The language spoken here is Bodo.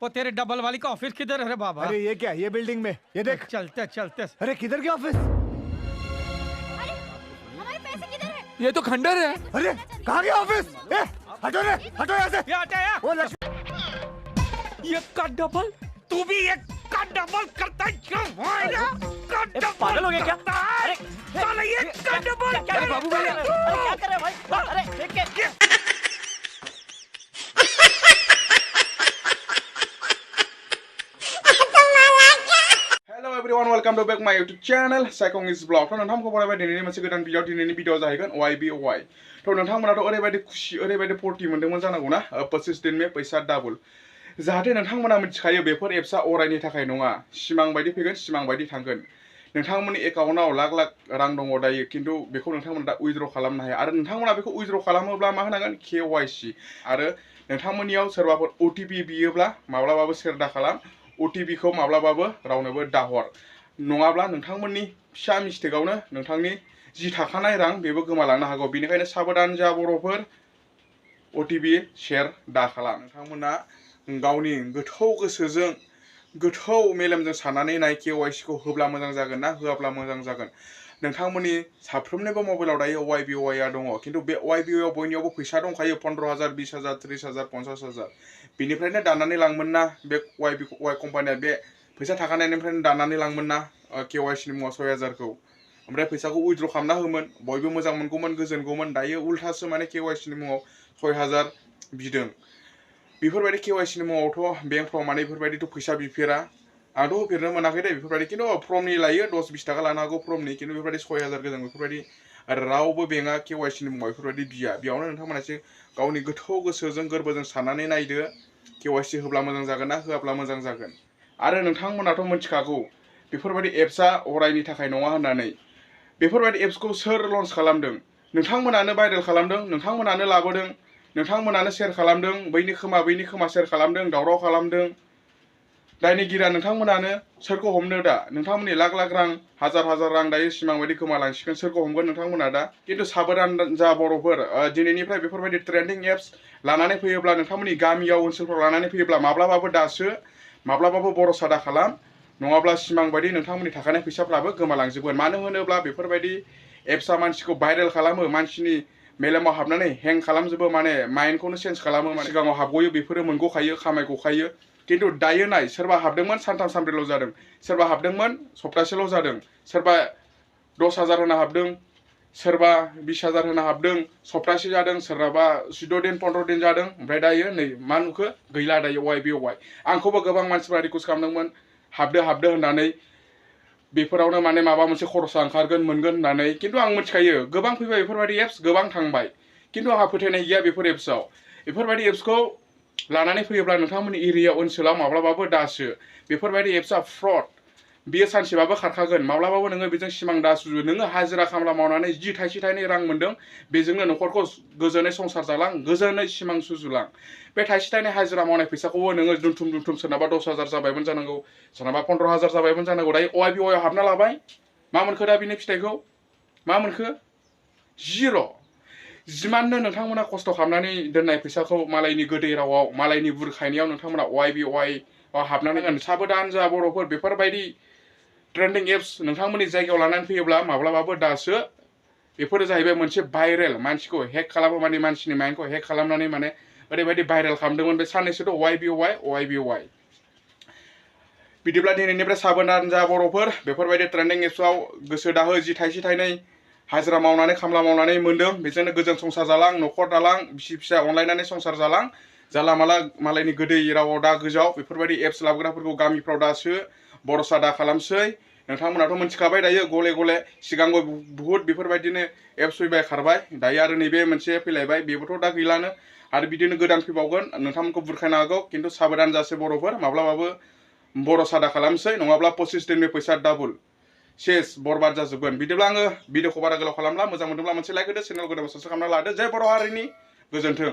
वो तेरे डबल वाली का ऑफिस किधर है बाबा? अरे ये क्या, ये बिल्डिंग में, ये देख। चलते चलते। अरे किधर के ऑफिस? अरे हमारे पैसे किधर है? ये तो खंडर है। अरे कहाँ गया ऑफिस? हटो रे, हटो यहाँ से। ये हटा यार। वो लक्ष्मी। ये का डबल, तू भी एक का डबल करता है क्यों? पागल हो गया क्या? अरे साला ये का डबल। क्या बाबू भाई? अरे क्या कर रहे हो भाई? अरे देख के Hello everyone, welcome to back my YouTube channel. Saikong is vlog. नोंथांखौ बरायबाय दिनैनि मोनसे गोदान भिडिअ जाहैगोन YBY। नोंथांमोनाथ' ओरैबायदि खुसि ओरैबायदि फुर्ति मोनदोंमोन जानांगौ ना 25 दिन में पैसा डाबल। जाहाथे नोंथांमोना मिथिखायो बेफोर एप्सआ अरायनि थाखाय नङा, सिमां बायदि फैगोन सिमां बायदि थांगोन। नोंथांमोननि एकाउन्टआव लाख लाख रां दङ दायो, खिन्थु बेखौ नोंथांमोना दा उइथड्र खालामनो हाया आरो नोंथांमोना बेखौ उइथड्र खालामोब्ला मा होनांगोन KYC आरो नोंथांमोननियाव सोरबाफोर OTP बियोब्ला माब्लाबाबो शेयार दा खालाम, OTP खौ माब्लाबाबो रावनोबो दाहर, नङाब्ला नोंथांमोननि फिसा मिस्टेकआवनो नोंथांनि जि थाखानाय रां बेबो गोमालांनो हागौ। बेनिखायनो साबधान जा बर'फोर, OTP शेयार दा खालाम। नोंथांमोना गावनि गोथौ गोसोजों गोथौ मेलेमजों साननानै नाय KYC खौ होब्ला मोजां जागोन ना होआब्ला मोजां जागोन। नोंथांमोननि साफ्रोमनिबो मबाइलाव दायो YBY आ दङ, खिन्थु बे YBY आव बयनियावबो फैसा दंखायो 15,000 20,000 30,000 50,000। बिनिफ्रायनो दाननानै लांमोन ना बे YBY कम्पानिया, बे फैसा थाखानायनिफ्रायनो दाननानै लांमोन ना KYC नि मुङाव 6,000 खौ, ओमफ्राय फैसाखौ उइथड्र खालामना होमोन, बयबो मोजां मोनगौमोन गोजोनगौमोन। दायो उल्थासो माने KYC नि मुङाव 6,000 बिदों। बेफोरबायदि KYC नि मुङावथ' बेंकफ्राव माने बेफोरबायदिथ' फैसा बिफेरा, आंथ' होफेरनो मोनाखै दे बेफोरबायदि, खिन्थु फर्मनि लायो 10-20 थाखा लानो हागौ फर्मनि, खिन्थु बेफोरबायदि 6,000 गोजों बेफोरबायदि रावबो बेंकआ KYC नि मुङाव बेफोरबायदि बिया। बेयावनो नोंथांमोना एसे गावनि गोथौ गोसोजों गोरबोजों साननानै नायदो KYC होब्ला मोजां जागोन ना होआब्ला मोजां जागोन। आरो नोंथांमोनाथ' मिथिखागौ बेफोरबायदि एप्सआ अरायनि थाखाय नङा होननानै। बेफोरबायदि एप्सखौ सोर लन्च खालामदों? नोंथांमोनानो भाइरेल खालामदों, नोंथांमोनानो लाबोदों, नोंथांमोनानो शेयार खालामदों, बैनि खोमा शेयार खालामदों, दावराव खालामदों। दायनिगिरिया नोंथांमोनानो। सोरखौ हमनो दा? नोंथांमोननि लाख लाख रां हाजार रां दायो सिमां बायदि गोमालांसिगोन, सोरखौ हमगोन नोंथांमोना दा? खिन्थु साबधान जा बर'फोर, दिनैनिफ्राय बेफोरबायदि ट्रेन्डिं एप्स लानानै फैयोब्ला नोंथांमोननि गामियाव ओनसोलफ्राव लानानै फैयोब्ला माब्लाबाबो दासो, माब्लाबाबो भरसा दा खालाम, नङाब्ला सिमां बायदि नोंथांमोननि थाखानाय फैसाफ्राबो गोमालांजोबगोन। मानो होनोब्ला बेफोरबायदि एप्सआ मानसिखौ भाइरेल खालामो, मानसिनि मेलेमाव हाबनानै हें खालामजोबो, माने माइन्डखौनो चेन्ज खालामो। माने सिगाङाव हाबगयो बेफोरो मोनगखायो, खामायगखायो, खिन्थु दायो नाय, सोरबा हाबदोंमोन सानथाम सानब्रैल' जादों, सोरबा हाबदोंमोन सप्तासेल' जादों, सोरबा 10,000 होना हाबदों, सोरबा 20,000 होना हाबदों, सप्तासे जादों, सोरहाबा 14 दिन 15 दिन जादों, ओमफ्राय दायो नै मा नुखो? गैला दायो YBY। आंखौबो गोबां मानसिफ्रा रिकुवेस्ट खालामदोंमोन हाबदो होननानै, बेफोरावनो माने माबा मोनसे खरसा ओंखारगोन मोनगोन होननानै, खिन्थु आं मिथिखायो गोबां फैबाय बेफोरबायदि एप्स, गोबां थांबाय, खिन्थु आंहा फोथायनाय गैया बेफोर एप्सआव। बेफोरबायदि एप्सखौ लानानै फैयोब्ला नोंथांमोननि एरिया ओनसोलाव माब्लाबाबो दासो। बेफोरबायदि एप्सआ फ्रड, बियो सानसेबाबो खारखागोन, माब्लाबाबो नोङो बेजों सिमां दासुजु। नोङो हाजिरा खामला मावनानै जि थाइसे थाइनै रां मोनदों, बेजोंनो न'खरखौ गोजोनै संसार जालां, गोजोनै सिमां सुजुलां। बे थाइसे थाइनै हाजिरा मावनाय फैसाखौबो नोङो दुमथुम सोरनाबा 10,000 जाबायमोन जानांगौ, सोरनाबा 15,000 जाबायमोन जानांगौ, दायो YBY आव हाबना लाबाय, मा मोनखो दा बिनि फिथाइखौ? मा मोनखो? जिर'। जिमाननो नोंथांमोना खस्थ' खालामनानै दोननाय फैसाखौ मालायनि गोदै रावाव, मालायनि बुरखायनायाव नोंथांमोना YBY आव हाबनानै साबधान जा बर'फोर, बेफोरबायदि ट्रेन्डिं एप्स नोंथांमोननि जायगायाव लानानै फैयोब्ला माब्लाबाबो दासो। बेफोरो जाहैबाय मोनसे भाइरेल, मानसिखौ हेक खालामो, माने मानसिनि माइन्डखौ हेक खालामनानै माने ओरैबायदि भाइरेल खालामदोंमोन बे साननैसोथ' YBY। बिदिब्ला दिनैनिफ्राय साबधान जा बर'फोर, बेफोरबायदि ट्रेन्डिं एप्सआव गोसो दाहो। जि थाइसे थाइनै हाजिरा मावनानै खामला मावनानै मोनदों, बेजोंनो गोजोन संसार जालां, न'खर दालां, बिसि फिसा अनलायनानै संसार जालां, जाला माला मालायनि गोदै रावाव दा गोजाव। बेफोरबायदि एप्स लाबोग्राफोरखौ गामिफ्राव दासो भरसा दा खालामसै। नोंथांमोनाथ' मिथिखाबाय दायो गले गले, सिगांबो बुहुत बेफोरबायदिनो एप्स फैबाय खारबाय, दायो आरो नैबे मोनसे फैलायबाय, बेबोथ' दा गैलानो, आरो बिदिनो गोदान फैबावगोन। नोंथांमोनखौ बुरखायनो हागौ, खिन्थु साबधान जासै बर'फोर, माब्लाबाबो भरसा दा खालामसै, नङाब्ला 25 दिननि फैसा डाबल सेस बरबाद जाजोबगोन। बिदिब्ला आङो भिडिअखौ बारा गोलाव खालामला, मोजां मोनदोंब्ला मोनसे लाइक होदो, चेनेलखौ साबस्क्राइब खालामना लादो। जय बर' हारिनि गोजोन्थों।